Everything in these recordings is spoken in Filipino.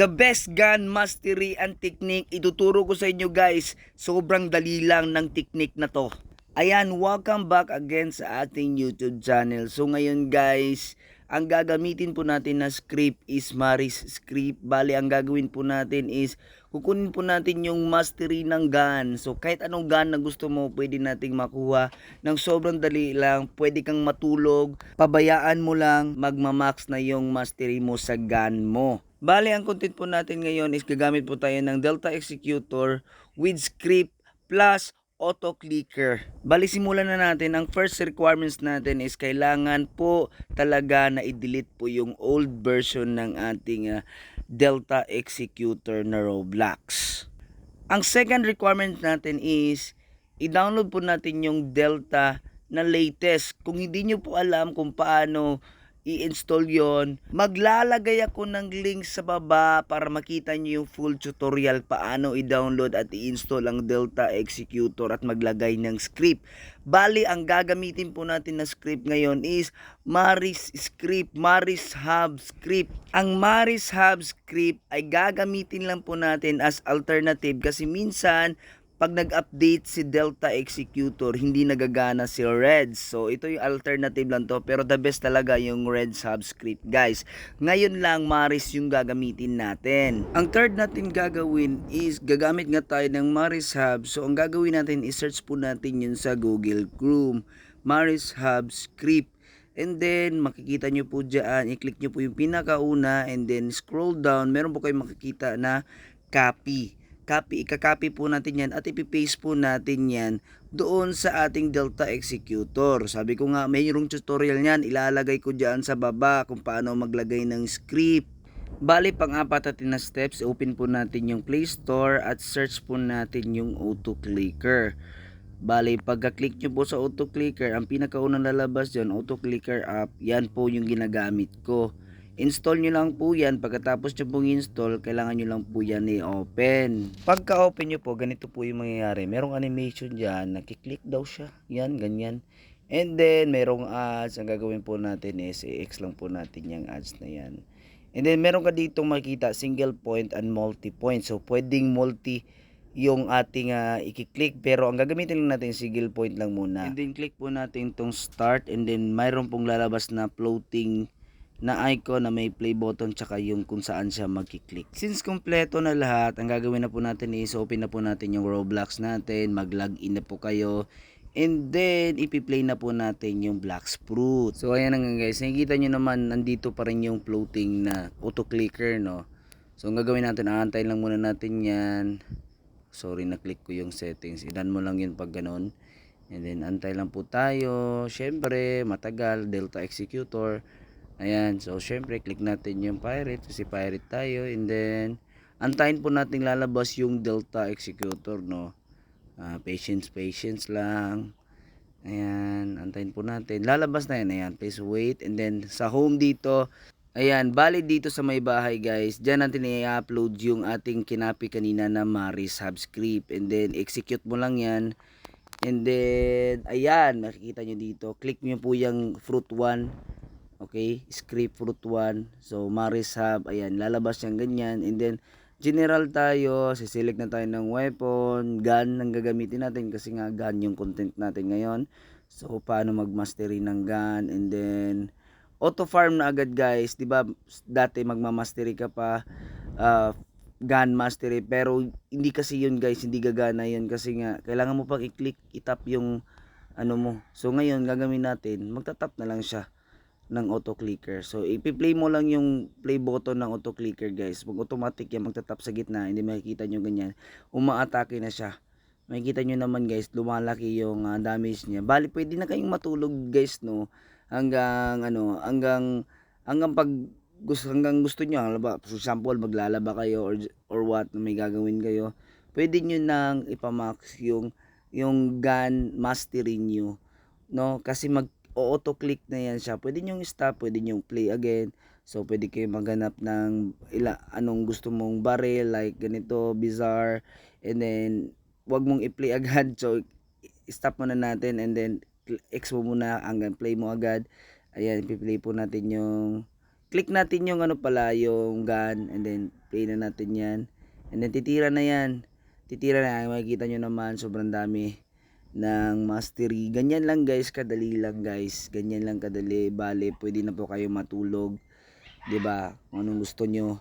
The best gun mastery and technique ituturo ko sa inyo guys. Sobrang dali lang ng technique na to. Ayan, welcome back again sa ating YouTube channel. So ngayon guys, ang gagamitin po natin na script is Maris script. Bali, ang gagawin po natin is kukunin po natin yung mastery ng gun. So kahit anong gun na gusto mo, pwede nating makuha ng sobrang dali lang. Pwede kang matulog, pabayaan mo lang, magmamax na yung mastery mo sa gun mo. Bali, ang content po natin ngayon is gagamit po tayo ng Delta Executor with script plus auto clicker. Bali, simulan na natin. Ang first requirements natin is kailangan po talaga na i-delete po yung old version ng ating Delta Executor na Roblox. Ang second requirement natin is i-download po natin yung Delta na latest. Kung hindi nyo po alam kung paano i-install yon, maglalagay ako ng link sa baba para makita nyo yung full tutorial paano i-download at i-install ang Delta Executor at maglagay ng script. Bali, ang gagamitin po natin na script ngayon is Maris script, Maris Hub script. Ang Maris Hub script ay gagamitin lang po natin as alternative kasi minsan pag nag-update si Delta Executor, hindi nagagana si Reds. So, ito yung alternative lang to. Pero the best talaga yung Reds Hub script, guys. Ngayon lang, Maris yung gagamitin natin. Ang third natin gagawin is, gagamit nga tayo ng Maris Hub. So, ang gagawin natin is search po natin yun sa Google Chrome. Maris Hub script. And then, makikita nyo po dyan, i-click nyo po yung pinakauna and then scroll down. Meron po kayong makikita na copy. Ika-copy po natin yan at ipipaste po natin yan doon sa ating Delta Executor. Sabi ko nga, mayroong tutorial yan, ilalagay ko dyan sa baba kung paano maglagay ng script. Bali, pang-apat natin na steps, open po natin yung Play Store at search po natin yung auto clicker. Bali, pagka-click nyo po sa auto clicker, ang pinakaunang lalabas dyan, auto clicker app, yan po yung ginagamit ko. Install nyo lang po yan. Pagkatapos nyo pong install, kailangan nyo lang po yan i-open. Pagka-open nyo po, ganito po yung mangyayari. Merong animation dyan, nakiklik daw siya. Yan, ganyan. And then, merong ads. Ang gagawin po natin is, i-X lang po natin yung ads na yan. And then, meron ka dito makikita, single point and multi-point. So, pwedeng multi yung ating i-click. Pero, ang gagamitin lang natin, single point lang muna. And then, click po natin itong start. And then, mayroon pong lalabas na floating na icon na may play button tsaka yung kung saan siya magkiklik. Since kompleto na lahat, ang gagawin na po natin is open na po natin yung Roblox natin, mag-login na po kayo, and then ipi-play na po natin yung Black Fruit. So ayan nga guys, nakikita nyo naman nandito pa rin yung floating na auto clicker, no? So ang gagawin natin, aantayin lang muna natin yan. Sorry, na-click ko yung settings. Ilan mo lang yun pag ganun. And then antay lang po tayo. Syempre, matagal, Delta Executor. Ayan, so syempre click natin yung pirate kasi pirate tayo, and then antayin po natin lalabas yung Delta Executor, no? Patience lang. Ayan, antayin po natin. Lalabas na yan, ayan, please wait. And then sa home dito, ayan, bali dito sa may bahay guys, dyan natin i-upload yung ating kinapi kanina na Maris Hub script. And then execute mo lang yan. And then, ayan, makikita nyo dito, click nyo po yung fruit 1. Okay, script fruit 1. So, Maris Hub, ayan, lalabas yung ganyan. And then, general tayo, siselect na tayo ng weapon, gun ang gagamitin natin kasi nga gun yung content natin ngayon. So, paano mag-mastery ng gun. And then, auto farm na agad guys. Diba, dati magmamastery ka pa, gun mastery. Pero, hindi kasi yun guys, hindi gagana yun kasi nga, kailangan mo pang i-click, itap yung ano mo. So, ngayon, gagawin natin, magtatap na lang siya ng auto clicker. So ipi-play mo lang yung play button ng auto clicker guys. Pag automatic yan, magtatap sa gitna, hindi makikita nyo ganyan, umaatake na siya. Makikita nyo naman guys, lumalaki yung damage niya. Bali, pwede na kayong matulog guys, no? Hanggang hanggang gusto nyo, for example maglalaba kayo or what, may gagawin kayo, pwede nyo nang ipamax yung gun mastery nyo, no? Kasi auto-click na yan siya. Pwede nyo stop, pwede nyo play again. So, pwede kayo maghanap ng anong gusto mong barrel, like ganito, bizarre. And then, wag mong i-play agad. So, stop muna natin and then X mo muna hanggang play mo agad. Ayan, i-play po natin click natin yung ano pala, yung gun, and then play na natin yan. And then titira na yan. Titira na yan. Makikita nyo naman, sobrang dami ng mastery. Ganyan lang guys, kadali lang guys. Ganyan lang kadali. Bale, pwede na po kayo matulog. 'Di ba? Kung anong gusto nyo.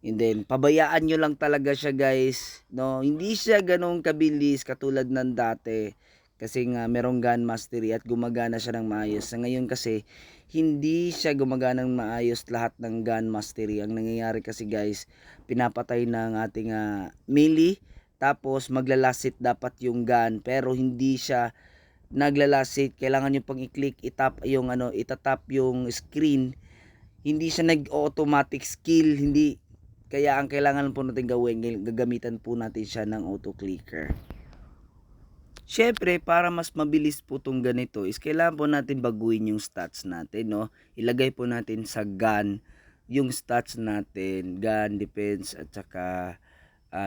And then, pabayaan nyo lang talaga siya guys. No? Hindi siya ganong kabilis katulad ng dati. Kasi nga, merong gun mastery at gumagana siya ng maayos. Sa ngayon kasi, hindi siya gumagana ng maayos lahat ng gun mastery. Ang nangyayari kasi guys, pinapatay ng ating melee. Tapos, maglalasit dapat yung gun. Pero, hindi siya naglalasit. Kailangan nyo pang i-click, itatap yung screen. Hindi siya nag-automatic skill. Hindi. Kaya, ang kailangan po natin gawin, gagamitan po natin siya ng auto-clicker. Syempre, para mas mabilis po itong ganito is kailangan po natin baguhin yung stats natin, no? Ilagay po natin sa gun yung stats natin, gun, defense, at saka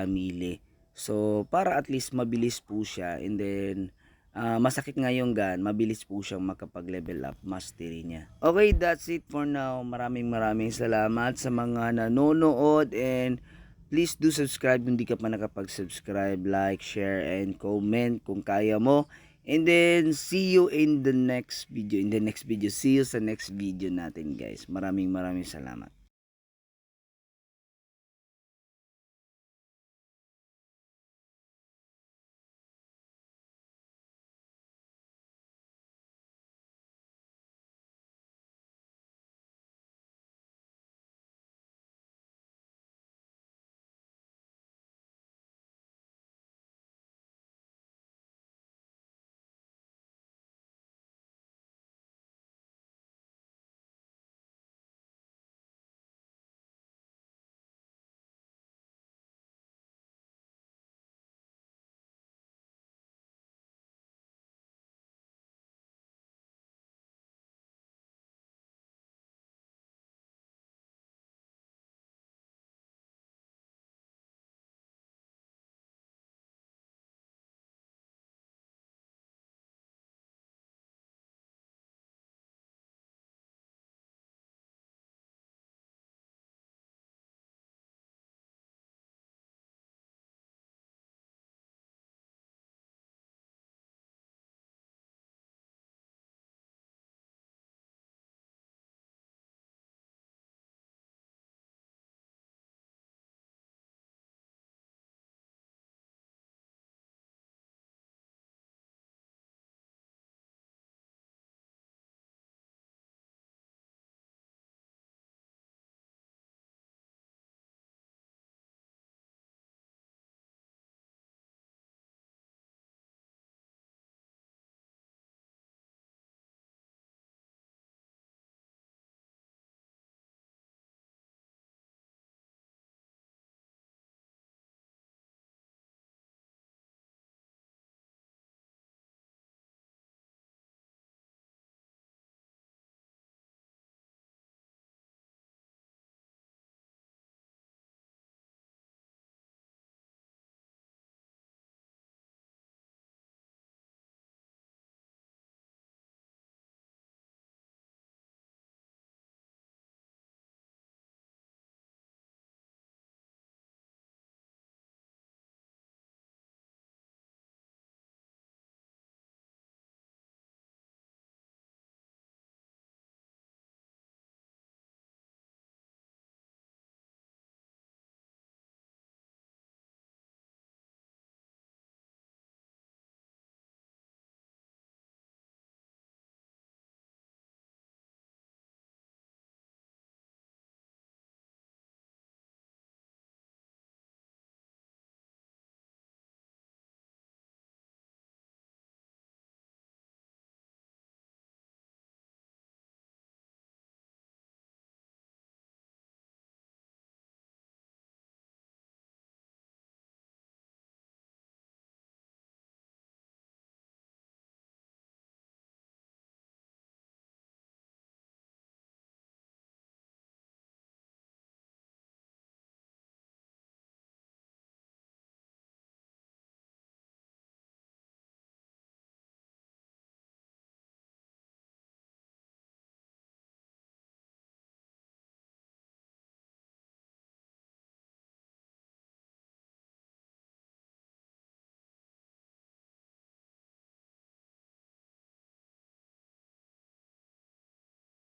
melee. So, para at least mabilis po siya, and then masakit nga yung gun, mabilis po siyang makapag-level up mastery niya. Okay, that's it for now. Maraming salamat sa mga nanonood, and please do subscribe kung di ka pa nakapag-subscribe, like, share, and comment kung kaya mo. And then, see you in the next video. See you sa next video natin guys. Maraming salamat.